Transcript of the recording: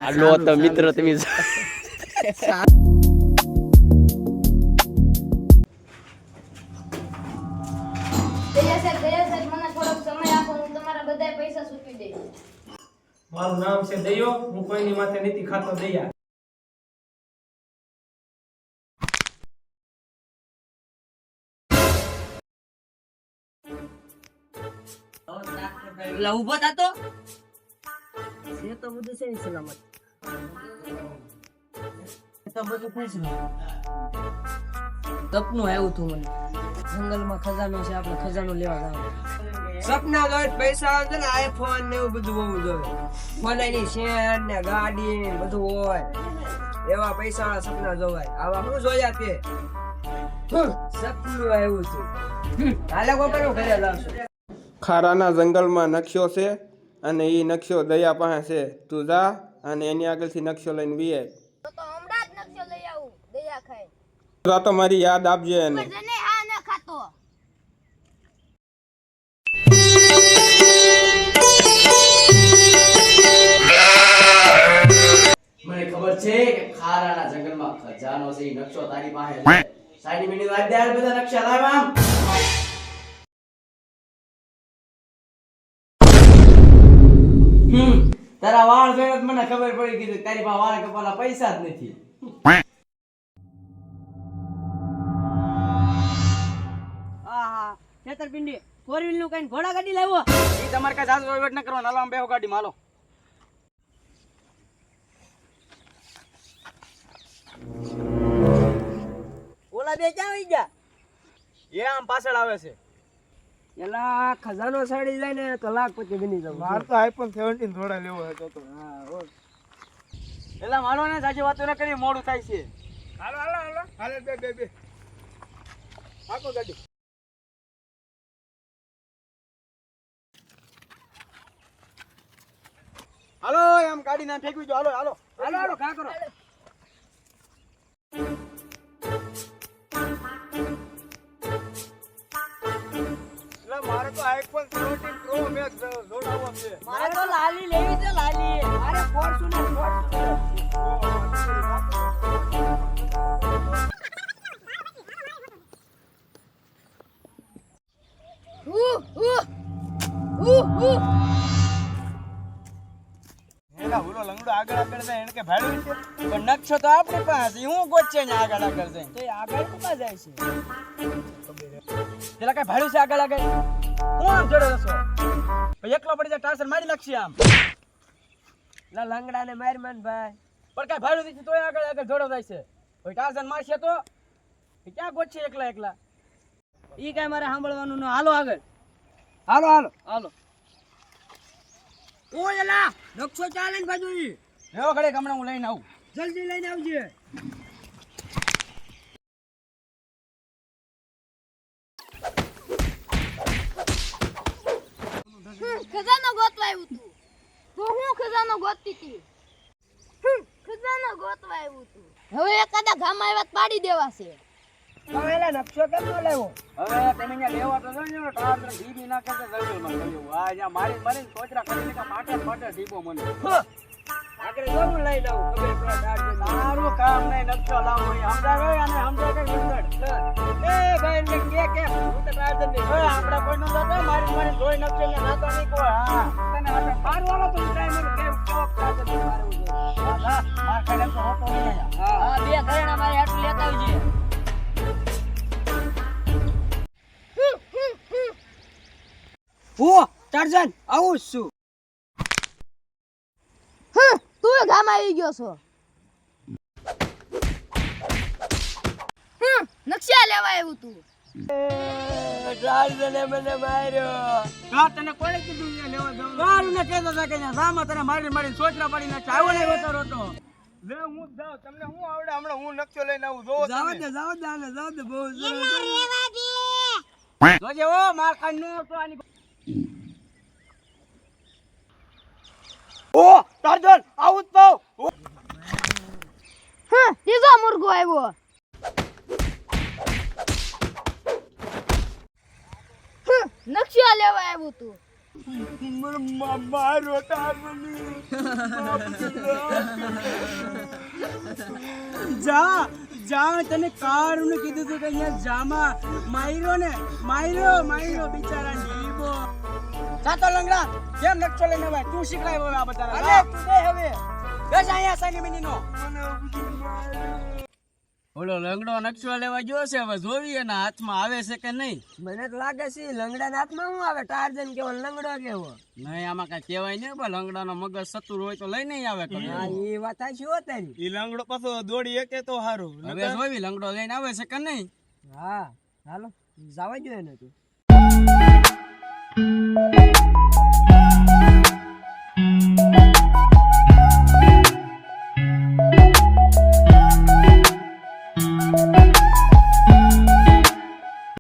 આલો તો મિત્ર તમે મારું નામ છે દયો, હું કોઈની માથે નથી ખાતો દયા. એટલે ઉભો થાતો છે તો બધું છે સલામત તો બધું ખુશ ને સપનું આવ્યું તું મને જંગલમાં ખજાનો છે આપણે ખજાનો લેવા જવાનું સપના જોઈ પૈસા આવે ને આઈફોન ને એવું બધું હોવું જોઈએ ફોનની શેર ને ગાડી ને બધું હોય એવા પૈસા વાળા સપના જોવાય આવા હું જોયા તે સપનું આવ્યું હતું હાલે કોકનો ઘરે લાવશું ખારાના જંગલમાં નકશો છે અને એ નકશો દયા પાસે છે તું જા અને એની આગળથી નકશો લઈને વીએ તો હમણાં જ નકશો લઈ આવું દયા ખાય તો મારી યાદ આપજે એને જને આ ન ખાતો મને ખબર છે કે ખારાના જંગલમાં ખજાનો છે ઈ નકશો તારી પાસે છે સાઈડ મિનિટ વાત દે બધા નકશા લાવ આમ તારા વાળ જોઈને મને ખબર પડી ગઈ કે તારી પાસે વાળ કપાલા પૈસા જ નથી આહા છેતરપિંડી ફોર વ્હીલ નું કઈ ઘોડા ગાડી લાવ્યો ઈ તમારે કઈ જાજો વહીવટ ન કરવાનો હાલો આમ બેહો ગાડી માં હાલો ઓલા બે ક્યાં વઈ ગયા એ આમ પાછળ આવે છે એલા ખજાનો સાડી જાય ને તો લાખપતિ બની જાવ માર તો આઈફોન 17 થોડા લેવો હતો તો. એલા મારો ને સાચી વાતો ન કરી મોડું થાય છે હાલો હાલો હાલો હાલે બે આખો ગાડી હાલો આમ ગાડી ના ફેંકવી જો હાલો હાલો હાલો હાલો કા કરો એટલે મારે તો આઈફોન 17 પ્રો મેક્સ જોડાવવા છે. મારે તો લાલી લેવી છે લાલી અરે ફોર્ચ્યુનર એલા ઓલો લંગડો આગળ જાય એને કે ભાડ્યું છે પણ નકશો તો આપણી પાસે હું ગોચે ને આગળ આગળ જાય તો એ આગળ કુકા જાય છે પેલા કઈ ભાડ્યું છે આગળ આગળ હું આમ જોડે રસો ભાઈ એકલો પડી જાય ટાસર મારી નાખશે આમ લા લંગડા ને માર મન ભાઈ પણ કઈ ભાડ્યું નથી તોય આગળ આગળ જોડો જાય છે ભાઈ ટાસર મારશે તો એ ક્યાં ગોચે એકલા એકલા ઈ કઈ મારે સાંભળવાનું ન હાલો આગળ હાલો હાલો હાલો ઓ એલા નકશો ચાલે ને બાજુ ઈ એવો ઘડે હમણાં હું લઈને આવું જલ્દી લઈને આવજે ખજાનો ગોતવા આવ્યું તું તો હું ખજાનો ગોતતી હતી ખજાનો ગોતવા આવ્યું તું હવે એકાદા ગામ આવ્યા તો પાડી દેવા છે હવે એલા નકશો કેમ ન લેવો હવે તમે અહીંયા લેવા તો જોઈ ને ટાસર ઢીબી નાખે છે જંગલમાં ગયું આ જ્યાં મારી મારીને સોચરા કરીને કે માટે ઢીબો મને આગળ જવું લઈને આવું ખબર પડે દાડે મારું કામ નહીં નકશો લાવો એ સમજાવે અને સમજાવે કે ગુંદર એ ભાઈ ને કે હું તો ટાર્જન ને હવે આપણે કોઈ નો જતો મારી મારી જોઈ નકશો ને નાતો નહીં કોઈ હા તને આપણે મારવાનો તો ટાઈમ મને કેમ કેવો ટાર્જન ને મારવું છે હા માર ખાલે તો હોતો નહીં આયા હા બે ઘરેણા મારે આટલું લેતા આવજે હું ટાર્જન આવું જ છું તું ગામ આવી ગયો છો નકશા લેવા આવ્યું તું ટાર્જને મને માર્યો હા તને કોણે કીધું અહીંયા લેવા જવાનું મારું ને કહેતો હતા કે અહીંયા સામા તને મારી મારી સોચરા પડી નાખે આવ્યો નહીં હોતો રોતો લે હું જ જાઉં તમને હું આવડે હમણાં હું નકશો લઈને આવું જોવો જાવ તમે દે આને જાવ દે બહુ જોજે ઓ માર ખાઈ નો તો આની ઓ ટાર્જન આવું જ તો ત્રીજો મુર્ગો આવ્યો નકશા લેવા આવ્યું તું મારો તારની જા જા તને કાળું કીધું તું કે અહીંયા જામા માયરો બિચારા ડીબો સાતો લંગડા કેમ નકશો લઈને આવે તું શીખડાય હવે આ બધા અરે તું દે હવે બેસ અહીંયા સાની મિની નો ઓલો લંગડો નકશો લેવા ગયો છે હવે જોવી એના હાથમાં આવે છે કે નહીં મને તો લાગે છે લંગડાના હાથમાં શું આવે ટાર્જન કેવો લંગડો કેવો નહીં આમાં કઈ કહેવાય નહીં પણ લંગડાનો મગજ સતુર હોય તો લઈ નહીં આવે કદી. હા એ વાત સાચી હો તારી ઈ લંગડો પાછો દોડી એકે તો હારું હવે જોવી લંગડો લઈને આવે છે કે નહીં હા હાલો જવા જોઈએ ને તું